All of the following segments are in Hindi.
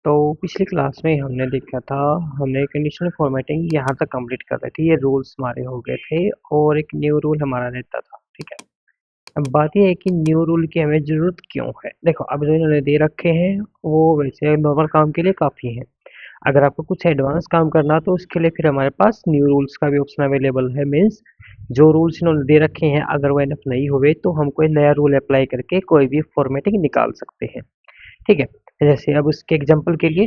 तो पिछली क्लास में हमने देखा था, हमने कंडीशनल फॉर्मेटिंग यहाँ तक कंप्लीट कर रहे थे। ये रूल्स हमारे हो गए थे और एक न्यू रूल हमारा रहता था। ठीक है, अब बात ये है कि न्यू रूल की हमें ज़रूरत क्यों है। देखो, अब जो इन्होंने दे रखे हैं वो वैसे नॉर्मल काम के लिए काफ़ी हैं। अगर आपको कुछ एडवांस काम करना तो उसके लिए फिर हमारे पास न्यू रूल्स का भी ऑप्शन अवेलेबल है। मीन्स जो रूल्स इन्होंने दे रखे हैं अगर वो इनफ नहीं हुए तो हम कोई नया रूल अप्लाई करके कोई भी फॉर्मेटिंग निकाल सकते हैं। ठीक है, जैसे अब उसके एग्जाम्पल के लिए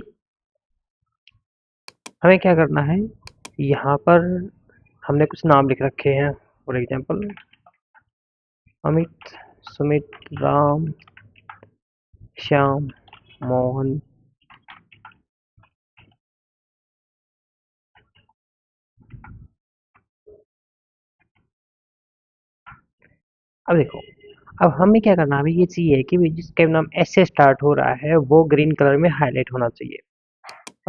हमें क्या करना है, यहाँ पर हमने कुछ नाम लिख रखे हैं। For example Amit, Sumit, Ram, Shyam, Mohan. अब देखो, अब हमें क्या करना है, हमें ये चाहिए कि जिसका नाम एस से स्टार्ट हो रहा है वो ग्रीन कलर में हाईलाइट होना चाहिए।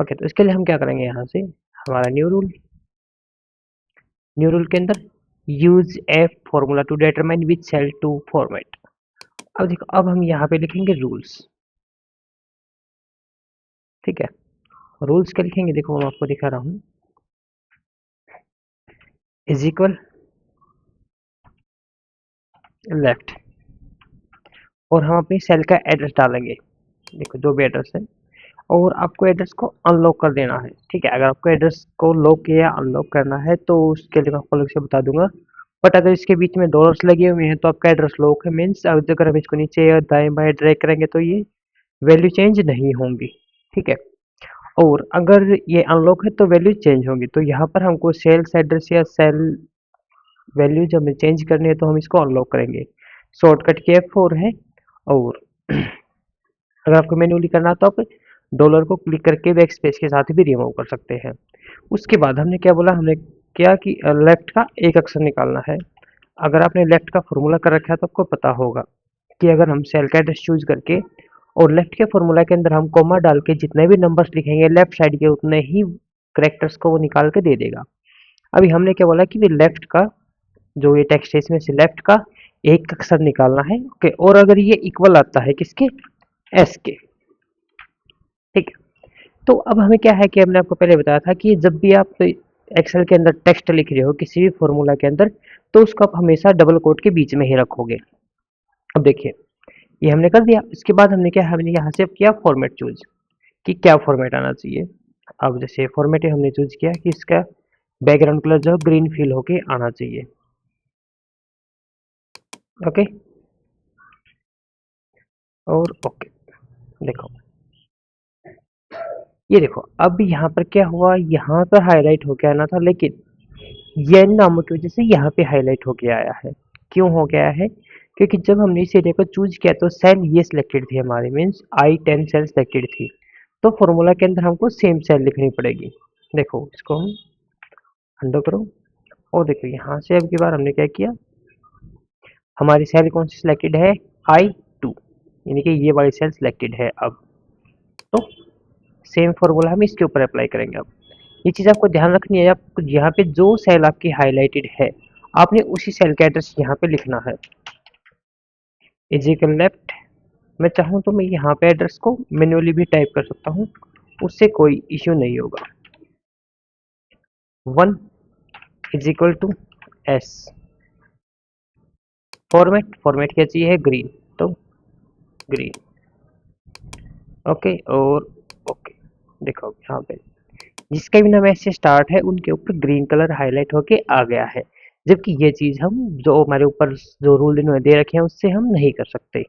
ओके, तो इसके लिए हम क्या करेंगे, यहाँ से हमारा न्यू रूल के अंदर use a formula to determine which cell to format. अब देखो, अब हम यहाँ पे लिखेंगे रूल्स। ठीक है, रूल्स क्या लिखेंगे, देखो मैं आपको दिखा रहा हूँ। इज इक्वल लेफ्ट, और हम अपनी सेल का एड्रेस डालेंगे। देखो, जो भी एड्रेस है, और आपको एड्रेस को अनलॉक कर देना है। ठीक है, अगर आपको एड्रेस को लॉक या अनलॉक करना है तो उसके लिए मैं आपको अलग से बता दूंगा। बट अगर इसके बीच में डॉलर्स लगे हुए हैं तो आपका एड्रेस लॉक है। मीन्स अगर हम इसको नीचे या दाएं बाएं ड्रैग करेंगे तो ये वैल्यू चेंज नहीं होंगी। ठीक है, और अगर ये अनलॉक है तो वैल्यू चेंज होंगी। तो यहाँ पर हमको सेल्स एड्रेस या सेल वैल्यू जब हमें चेंज करनी है तो हम इसको अनलॉक करेंगे। शॉर्टकट की F4 है। और अगर आपको मैन्युअली करना है तो आप डॉलर को क्लिक करके बैक स्पेस के साथ भी रिमूव कर सकते हैं। उसके बाद हमने क्या बोला, हमने क्या कि लेफ्ट का एक अक्षर निकालना है। अगर आपने लेफ्ट का फॉर्मूला कर रखा है तो आपको पता होगा कि अगर हम सेल का एड्रेस चूज करके और लेफ्ट के फॉर्मूला के अंदर हम कॉमा डाल के जितने भी नंबर्स लिखेंगे लेफ्ट साइड के उतने ही करेक्टर्स को वो निकाल के दे देगा। अभी हमने क्या बोला कि लेफ्ट का जो ये टेक्स्ट है इसमें से लेफ्ट का एक अक्षर निकालना है। ओके, और अगर ये इक्वल आता है किसके, एस के। ठीक है, तो अब हमें क्या है कि हमने आपको पहले बताया था कि जब भी आप एक्सेल के अंदर टेक्स्ट लिख रहे हो किसी भी फॉर्मूला के अंदर तो उसको आप हमेशा डबल कोट के बीच में ही रखोगे। अब देखिए, ये हमने कर दिया। इसके बाद हमने यहाँ से किया फॉर्मेट चूज कि क्या फॉर्मेट आना चाहिए। अब जैसे फॉर्मेट हमने चूज किया कि इसका बैकग्राउंड कलर जो ग्रीन फील होके आना चाहिए। ओके, और ओके, देखो, ये देखो, अब यहाँ पर क्या हुआ, यहाँ पर हाईलाइट होके आना था लेकिन ये नामों की वजह से यहाँ पे हाईलाइट होके आया है। क्यों हो गया है, क्योंकि जब हमने इस एरिया को चूज किया तो सेल ये सिलेक्टेड थी हमारी। मीन्स I10 सेल सिलेक्टेड थी, तो फॉर्मूला के अंदर हमको सेम सेल लिखनी पड़ेगी। देखो, इसको हम अंडो करो, और देखो यहाँ से अब की बार हमने क्या किया, हमारी सेल कौन सी सिलेक्टेड है, I2, यानी कि ये वाली सेल सिलेक्टेड है। अब तो सेम फॉर्मूला हम इसके ऊपर अप्लाई करेंगे। अब ये चीज़ आपको ध्यान रखनी है, आप यहाँ पे जो सेल आपकी हाईलाइटेड है आपने उसी सेल का एड्रेस यहाँ पे लिखना है। इजिकल लेफ्ट, मैं चाहूँ तो मैं यहाँ पे एड्रेस को मैन्युअली भी टाइप कर सकता हूँ, उससे कोई इश्यू नहीं होगा। 1 is equal to S. Format क्या चाहिए, ग्रीन, तो ग्रीन। ओके, और ओके, देखो यहाँ पे जिसका भी नाम ऐसे स्टार्ट है उनके ऊपर ग्रीन कलर हाईलाइट होके आ गया है। जबकि ये चीज हम जो हमारे ऊपर जो रूल इन्होंने दे रखे हैं उससे हम नहीं कर सकते।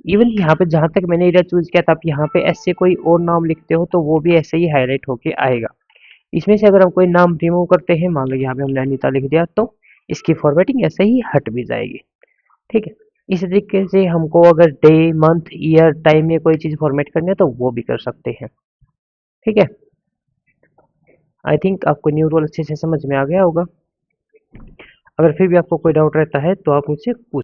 इवन यहाँ पे जहां तक मैंने एरिया चूज किया था, आप यहाँ पे ऐसे कोई और नाम लिखते हो तो वो भी ऐसे ही हाईलाइट होके आएगा। इसमें से अगर हम कोई नाम रिमूव करते हैं, मान लो यहाँ पे हमने अनीता लिख दिया, तो इसकी फॉर्मेटिंग ऐसे ही हट भी जाएगी। ठीक है, इस तरीके से हमको अगर डे, मंथ, ईयर, टाइम में कोई चीज फॉर्मेट करनी है तो वो भी कर सकते हैं। ठीक है, आई थिंक आपको न्यू रूल अच्छे से समझ में आ गया होगा। अगर फिर भी आपको कोई डाउट रहता है तो आप मुझसे पूछ